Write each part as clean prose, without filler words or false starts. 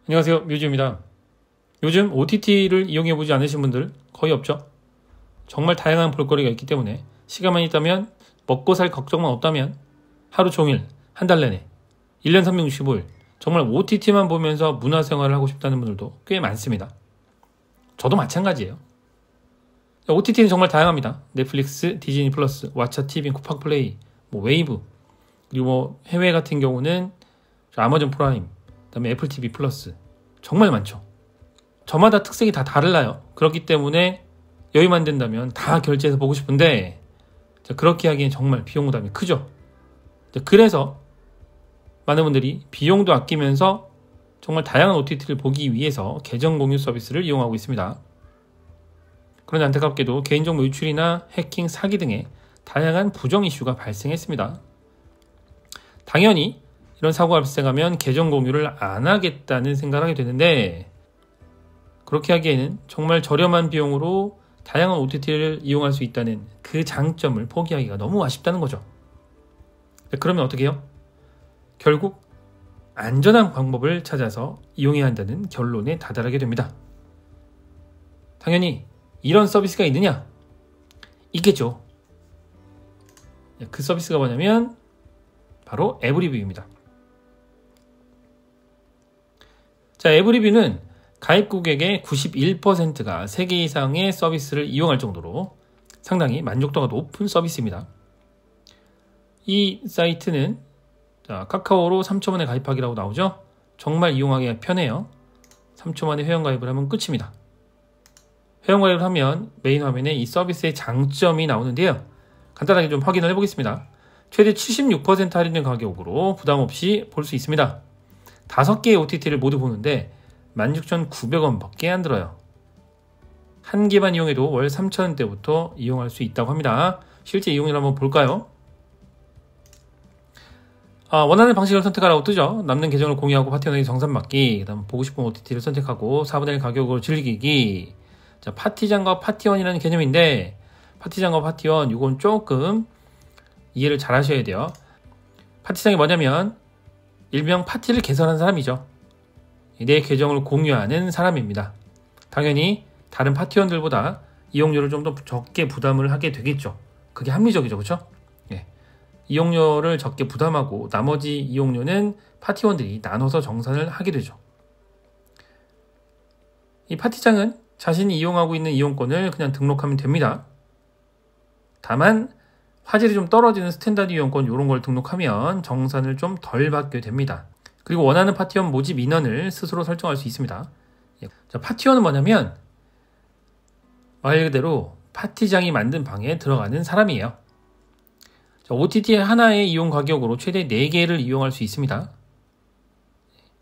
안녕하세요, 뮤즈입니다. 요즘 OTT를 이용해보지 않으신 분들 거의 없죠? 정말 다양한 볼거리가 있기 때문에 시간만 있다면, 먹고 살 걱정만 없다면 하루 종일, 한 달 내내, 1년 365일 정말 OTT만 보면서 문화생활을 하고 싶다는 분들도 꽤 많습니다. 저도 마찬가지예요. OTT는 정말 다양합니다. 넷플릭스, 디즈니 플러스, 왓챠 TV, 쿠팡 플레이, 웨이브, 그리고 해외 같은 경우는 아마존 프라임, 그다음에 애플 TV 플러스, 정말 많죠. 저마다 특색이 다 달라요. 그렇기 때문에 여유만 된다면 다 결제해서 보고 싶은데, 그렇게 하기엔 정말 비용 부담이 크죠. 그래서 많은 분들이 비용도 아끼면서 정말 다양한 OTT를 보기 위해서 계정 공유 서비스를 이용하고 있습니다. 그런데 안타깝게도 개인정보 유출이나 해킹, 사기 등의 다양한 부정 이슈가 발생했습니다. 당연히 이런 사고가 발생하면 계정 공유를 안 하겠다는 생각을 하게 되는데, 그렇게 하기에는 정말 저렴한 비용으로 다양한 OTT를 이용할 수 있다는 그 장점을 포기하기가 너무 아쉽다는 거죠. 그러면 어떻게 해요? 결국 안전한 방법을 찾아서 이용해야 한다는 결론에 다다르게 됩니다. 당연히 이런 서비스가 있느냐? 있겠죠. 그 서비스가 뭐냐면 바로 에브리뷰입니다. 자, 에브리뷰는 가입 고객의 91%가 3개 이상의 서비스를 이용할 정도로 상당히 만족도가 높은 서비스입니다. 이 사이트는 카카오로 3초 만에 가입하기라고 나오죠. 정말 이용하기가 편해요. 3초 만에 회원가입을 하면 끝입니다. 회원가입을 하면 메인 화면에 이 서비스의 장점이 나오는데요. 간단하게 좀 확인을 해보겠습니다. 최대 76% 할인된 가격으로 부담없이 볼 수 있습니다. 5개의 OTT를 모두 보는데 16,900원 밖에 안 들어요. 한 개만 이용해도 월 3,000원대부터 이용할 수 있다고 합니다. 실제 이용률 한번 볼까요? 원하는 방식을 선택하라고 뜨죠. 남는 계정을 공유하고 파티원에게 정산받기, 그다음 보고 싶은 OTT를 선택하고 4분의 1 가격으로 즐기기. 자, 파티장과 파티원이라는 개념인데, 파티장과 파티원 이건 조금 이해를 잘 하셔야 돼요. 파티장이 뭐냐면 일명 파티를 개설한 사람이죠. 내 계정을 공유하는 사람입니다. 당연히 다른 파티원들보다 이용료를 좀 더 적게 부담을 하게 되겠죠. 그게 합리적이죠, 그렇죠? 이용료를 적게 부담하고 나머지 이용료는 파티원들이 나눠서 정산을 하게 되죠. 이 파티장은 자신이 이용하고 있는 이용권을 그냥 등록하면 됩니다. 다만 화질이 좀 떨어지는 스탠다드 이용권 이런 걸 등록하면 정산을 좀 덜 받게 됩니다. 그리고 원하는 파티원 모집 인원을 스스로 설정할 수 있습니다. 자, 파티원은 뭐냐면 말 그대로 파티장이 만든 방에 들어가는 사람이에요. 자, OTT 하나의 이용 가격으로 최대 4개를 이용할 수 있습니다.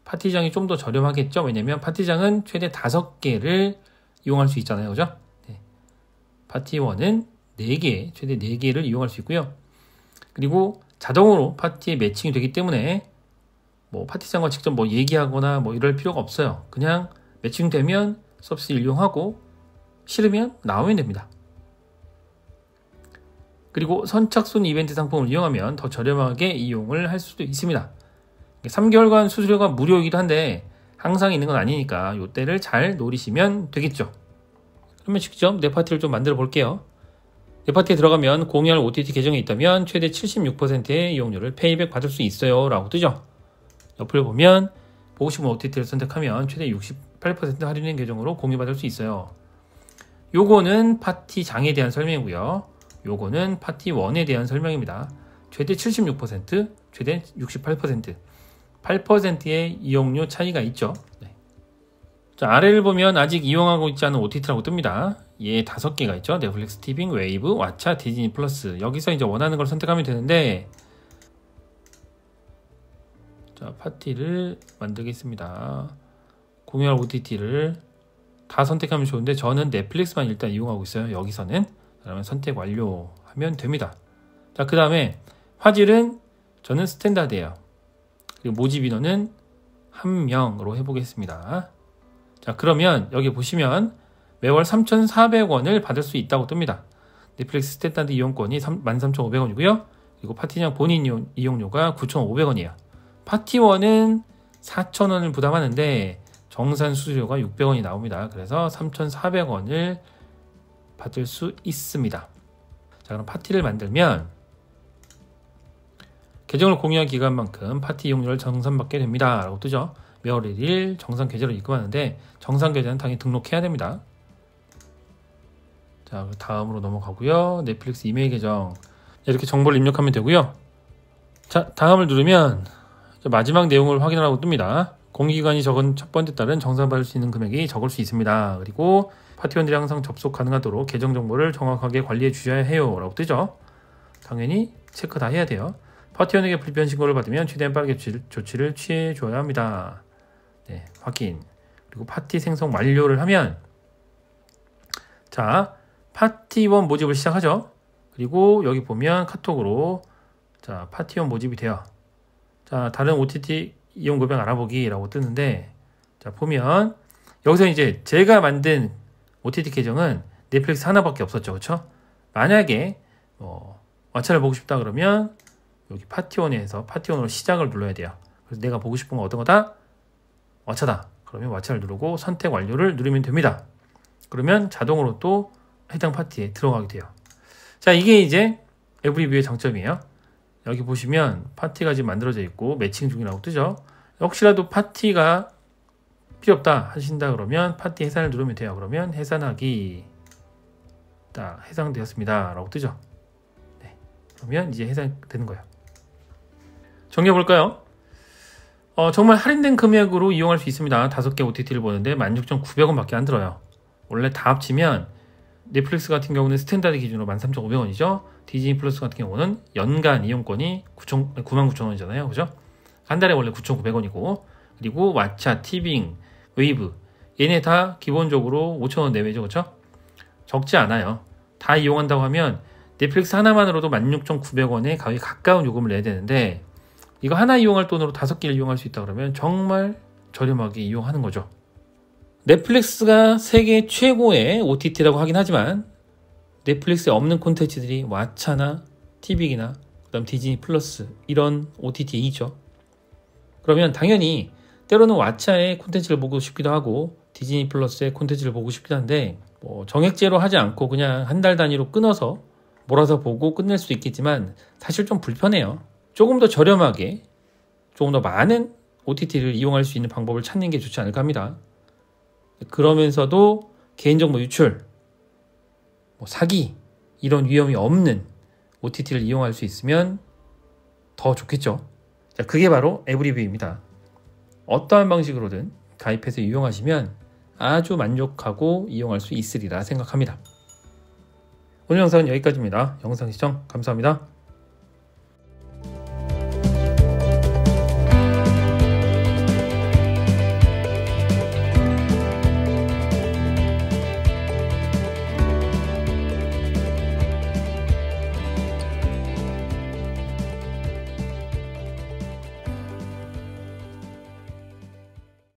파티장이 좀 더 저렴하겠죠. 왜냐면 파티장은 최대 5개를 이용할 수 있잖아요, 그죠? 파티원은 4개, 최대 4개를 이용할 수 있고요. 그리고 자동으로 파티에 매칭이 되기 때문에 파티장과 직접 얘기하거나 이럴 필요가 없어요. 그냥 매칭되면 서비스를 이용하고 싫으면 나오면 됩니다. 그리고 선착순 이벤트 상품을 이용하면 더 저렴하게 이용을 할 수도 있습니다. 3개월간 수수료가 무료이기도 한데 항상 있는 건 아니니까 이때를 잘 노리시면 되겠죠. 그러면 직접 내 파티를 좀 만들어 볼게요. 내 파티에 들어가면 공유할 OTT 계정이 있다면 최대 76%의 이용료를 페이백 받을 수 있어요 라고 뜨죠. 옆을 보면 보고 싶은 OTT를 선택하면 최대 68% 할인된 계정으로 공유받을 수 있어요. 요거는 파티장에 대한 설명이고요. 요거는 파티원에 대한 설명입니다. 최대 76%, 최대 68%, 8%의 이용료 차이가 있죠. 자, 아래를 보면 아직 이용하고 있지 않은 OTT라고 뜹니다. 얘 5개가 있죠. 넷플릭스 TV, 웨이브, 왓챠, 디즈니 플러스. 여기서 이제 원하는 걸 선택하면 되는데, 자, 파티를 만들겠습니다. 공유할 OTT를 다 선택하면 좋은데 저는 넷플릭스만 일단 이용하고 있어요. 여기서는. 그러면 선택 완료하면 됩니다. 자, 그 다음에 화질은 저는 스탠다드예요. 그리고 모집 인원은 1명으로 해보겠습니다. 자, 그러면 여기 보시면 매월 3,400원을 받을 수 있다고 뜹니다. 넷플릭스 스탠다드 이용권이 13,500원이고요. 그리고 파티장 본인 이용료가 9,500원이에요. 파티원은 4,000원을 부담하는데 정산 수수료가 600원이 나옵니다. 그래서 3,400원을 받을 수 있습니다. 자, 그럼 파티를 만들면 계정을 공유한 기간만큼 파티 이용료를 정산받게 됩니다. 라고 뜨죠. 몇 월 1일 정산 계좌로 입금하는데 정산 계좌는 당연히 등록해야 됩니다. 자, 다음으로 넘어가고요. 넷플릭스 이메일 계정 이렇게 정보를 입력하면 되고요. 자, 다음을 누르면 마지막 내용을 확인하라고 뜹니다. 공기간이 적은 첫 번째 달은 정산받을 수 있는 금액이 적을 수 있습니다. 그리고 파티원들이 항상 접속 가능하도록 계정 정보를 정확하게 관리해 주셔야 해요. 라고 뜨죠. 당연히 체크 다 해야 돼요. 파티원에게 불편 신고를 받으면 최대한 빠르게 조치를 취해 줘야 합니다. 네, 확인. 그리고 파티 생성 완료를 하면 자, 파티원 모집을 시작하죠. 그리고 여기 보면 카톡으로 자, 파티원 모집이 돼요. 자, 다른 OTT 이용 금액 알아보기라고 뜨는데 자, 보면 여기서 이제 제가 만든 OTT 계정은 넷플릭스 하나밖에 없었죠. 그렇죠? 만약에 왓챠를 보고 싶다 그러면 여기 파티원에서 파티원으로 시작을 눌러야 돼요. 그래서 내가 보고 싶은 건 어떤 거다? 왓챠다. 그러면 왓챠를 누르고 선택 완료를 누르면 됩니다. 그러면 자동으로 또 해당 파티에 들어가게 돼요. 자, 이게 이제 에브리뷰의 장점이에요. 여기 보시면 파티가 지금 만들어져 있고 매칭 중이라고 뜨죠. 혹시라도 파티가 필요 없다 하신다 그러면 파티 해산을 누르면 돼요. 그러면 해산하기 딱 해상되었습니다 라고 뜨죠. 네, 그러면 이제 해산되는 거예요. 정리해 볼까요? 정말 할인된 금액으로 이용할 수 있습니다. 5개 OTT를 보는데 16,900원 밖에 안 들어요. 원래 다 합치면 넷플릭스 같은 경우는 스탠다드 기준으로 13,500원이죠. 디즈니 플러스 같은 경우는 연간 이용권이 99,000원이잖아요. 그죠? 한 달에 원래 9,900원이고 그리고 왓챠, 티빙, 웨이브 얘네 다 기본적으로 5,000원 내외죠. 그렇죠? 적지 않아요. 다 이용한다고 하면 넷플릭스 하나만으로도 16,900원에 거의 가까운 요금을 내야 되는데 이거 하나 이용할 돈으로 5개를 이용할 수 있다 그러면 정말 저렴하게 이용하는 거죠. 넷플릭스가 세계 최고의 OTT라고 하긴 하지만 넷플릭스에 없는 콘텐츠들이 왓챠나 티빙이나 그다음 디즈니 플러스 이런 OTT에 있죠. 그러면 당연히 때로는 왓챠의 콘텐츠를 보고 싶기도 하고 디즈니 플러스의 콘텐츠를 보고 싶기도 한데 정액제로 하지 않고 그냥 한 달 단위로 끊어서 몰아서 보고 끝낼 수도 있겠지만 사실 좀 불편해요. 조금 더 저렴하게 조금 더 많은 OTT를 이용할 수 있는 방법을 찾는 게 좋지 않을까 합니다. 그러면서도 개인정보 유출, 사기 이런 위험이 없는 OTT를 이용할 수 있으면 더 좋겠죠. 자, 그게 바로 에브리뷰입니다. 어떠한 방식으로든 가입해서 이용하시면 아주 만족하고 이용할 수 있으리라 생각합니다. 오늘 영상은 여기까지입니다. 영상 시청 감사합니다.